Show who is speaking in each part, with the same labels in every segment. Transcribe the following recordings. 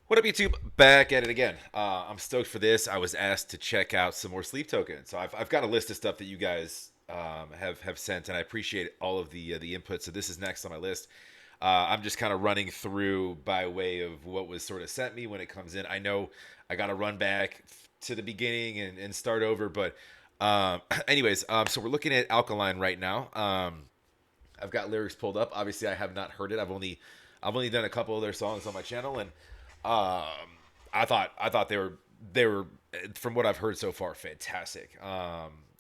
Speaker 1: What up, YouTube? Back at it again. I'm stoked for this. I was asked to check out some more SleepToken, so I've got a list of stuff that you guys have sent, and I appreciate all of the input. So this is next on my list. I'm just kind of running through by way of what was sort of sent me when it comes in. I know I got to run back to the beginning and start over, but anyways, so we're looking at Alkaline right now. I've got lyrics pulled up. Obviously, I have not heard it. I've only done a couple of their songs on my channel, and um, I thought they were from what I've heard so far fantastic.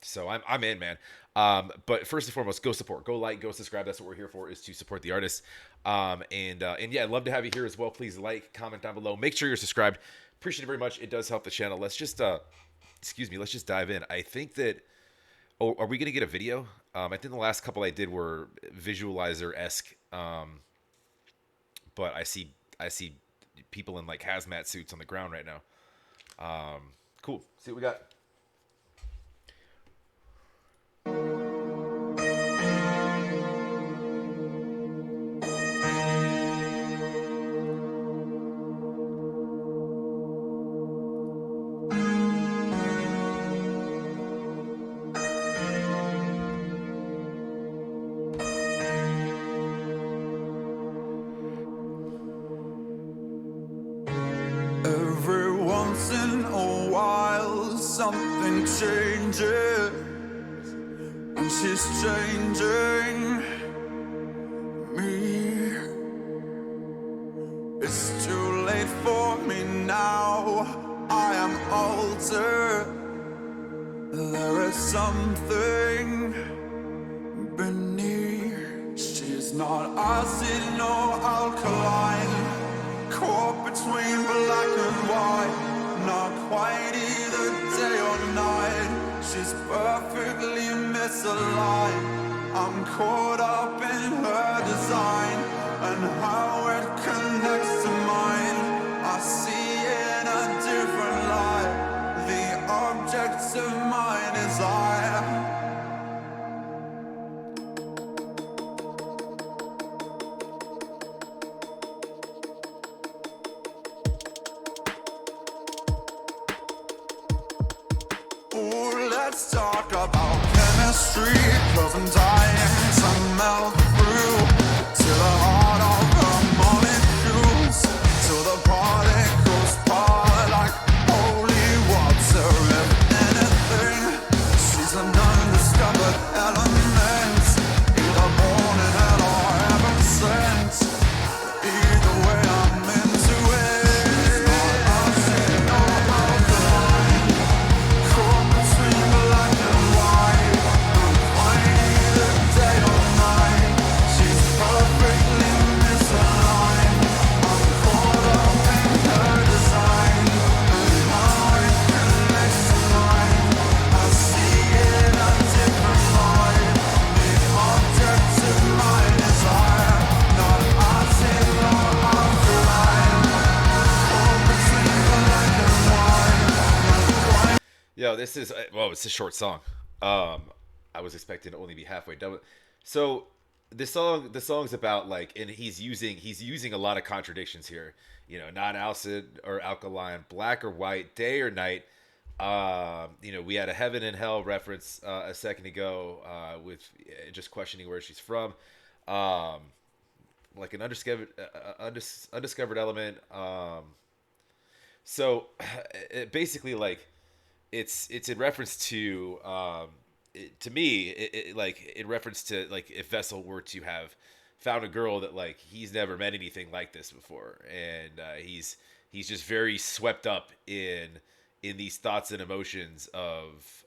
Speaker 1: So I'm in, man. But first and foremost, go support, go like, go subscribe. That's what we're here for, is to support the artists. And yeah, I'd love to have you here as well. Please like, comment down below. Make sure you're subscribed. Appreciate it very much. It does help the channel. Let's just excuse me. Let's just dive in. I think that. Oh, are we gonna get a video? I think the last couple I did were visualizer esque, but I see people in like hazmat suits on the ground right now. Cool. See what we got.
Speaker 2: Every once in a while something changes, and she's changing me. It's too late for me now, I am altered. There is something beneath. She's not acid nor alkaline, caught between black and white, not quite either day or night. She's perfectly misaligned. I'm caught up in her design and how it connects to mine. I see in a different light the objects of my desire. Ooh, let's talk about chemistry, cause I'm dying to melt through to the heart of the molecules, till the particles part like holy water. If anything, she's an undiscovered element, either born in hell or heaven sent. Either way, I'm into it.
Speaker 1: Yo, this is well, it's a short song. Um, I was expecting to only be halfway done. So the song's about like, and he's using a lot of contradictions here. Not acid or alkaline, black or white, day or night. We had a heaven and hell reference a second ago with just questioning where she's from. Um, like an undiscovered element. So basically, like it's in reference to to me, like in reference to like if Vessel were to have found a girl that like he's never met anything like this before, and he's just very swept up in these thoughts and emotions of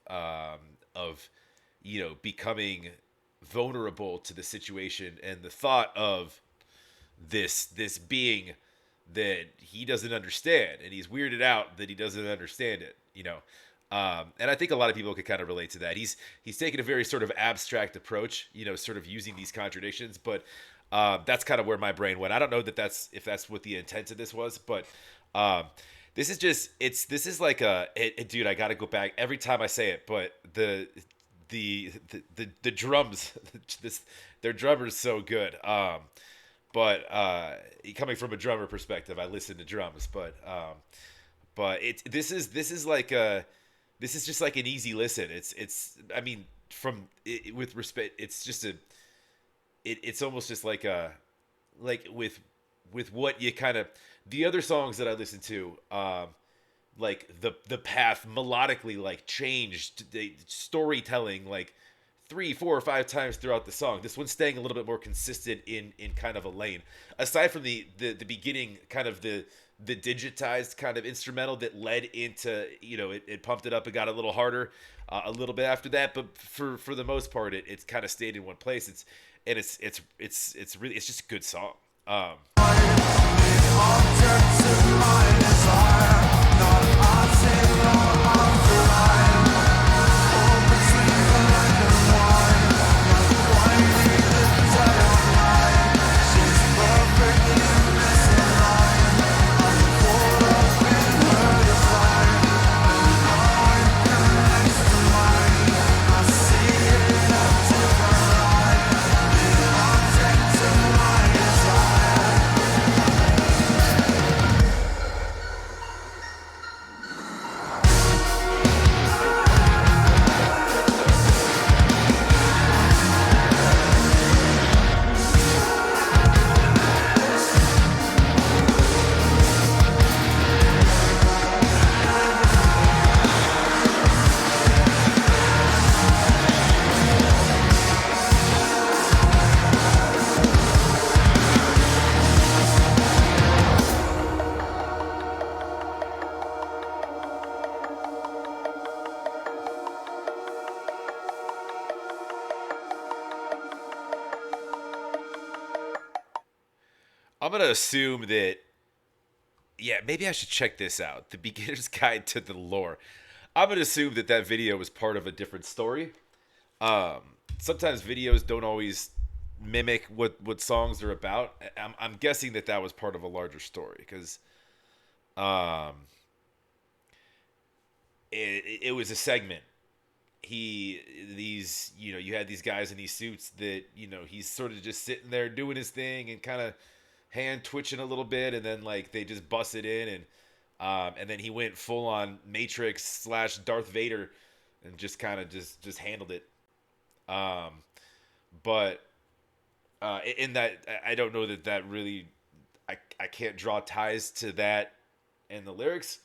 Speaker 1: becoming vulnerable to the situation, and the thought of this being that he doesn't understand, and he's weirded out that he doesn't understand it. And I think a lot of people could kind of relate to that. He's taken a very sort of abstract approach, sort of using these contradictions, but that's kind of where my brain went. I don't know that if that's what the intent of this was, but um, this is like dude. I got to go back every time I say it, but the drums, this their drummer's so good. but coming from a drummer perspective, I listen to drums, but this is like a this is just like an easy listen. It's I mean with respect, it's just it's almost just like a like with what you kind of the other songs that I listen to, like the path melodically like changed the storytelling like three, four, or five times throughout the song. This one's staying a little bit more consistent in kind of a lane. Aside from the beginning, kind of the digitized kind of instrumental that led into, you know, it pumped it up and got a little harder a little bit after that. But for the most part, it's kind of stayed in one place. It's really it's just a good song.
Speaker 2: Objects of my desire, not passing or alkaline. All between black and white, not quite either day or night. She's perfectly misaligned. I'm caught up in her design, and now it connects to mine. I see it in a different light. The object of my desire.
Speaker 1: I'm gonna assume that yeah, maybe I should check this out. The Beginner's Guide to the Lore. I'm gonna assume that that video was part of a different story. Um, Sometimes videos don't always mimic what songs are about. I'm guessing that that was part of a larger story because um, it was a segment. These, you know, you had these guys in these suits that, you know, he's sort of just sitting there doing his thing and kind of hand twitching a little bit, and then like they just busted in and then he went full on Matrix slash Darth Vader and just kind of just handled it. Um, but in that, I don't know that that really I can't draw ties to that in the lyrics.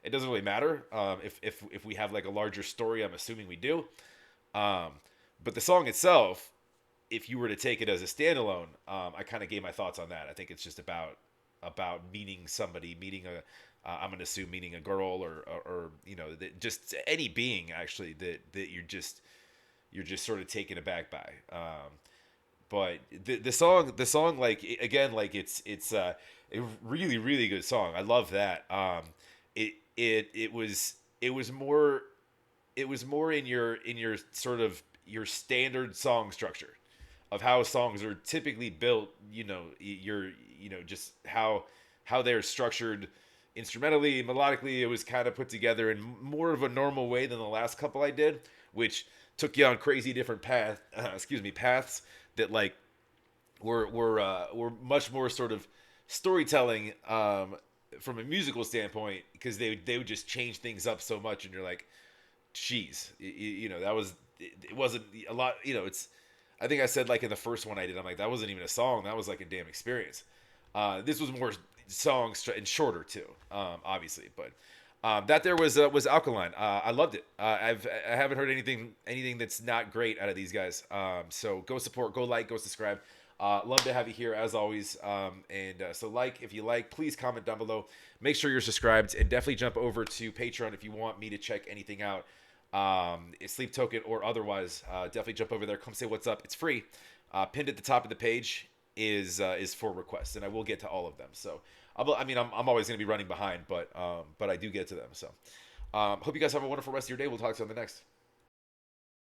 Speaker 1: It doesn't really matter. If we have like a larger story, I'm assuming we do. Um, but the song itself, if you were to take it as a standalone, I kind of gave my thoughts on that. I think it's just about meeting somebody, meeting a I'm gonna assume meeting a girl or you know just any being actually that you're just sort of taken aback by. But the song like again like it's a really really good song. I love that. It was more in your sort of your standard song structure of how songs are typically built. You know, you know just how they're structured instrumentally, melodically. It was kind of put together in more of a normal way than the last couple I did, which took you on crazy different paths that like were much more sort of storytelling from a musical standpoint because they would just change things up so much, and you're like, geez, you know, that was it wasn't a lot. You know, it's I think I said like in the first one I did, I'm like that wasn't even a song, that was like a damn experience. This was more songs and shorter too, obviously, but. That there was Alkaline. I loved it. I haven't heard anything that's not great out of these guys. So go support, go like, go subscribe. Love to have you here as always. So like if you like, please comment down below. Make sure you're subscribed and definitely jump over to Patreon if you want me to check anything out. SleepToken or otherwise. Definitely jump over there. Come say what's up. It's free. Pinned at the top of the page is for requests, and I will get to all of them. So. I mean, I'm always going to be running behind, but I do get to them. So, hope you guys have a wonderful rest of your day. We'll talk to you on the next.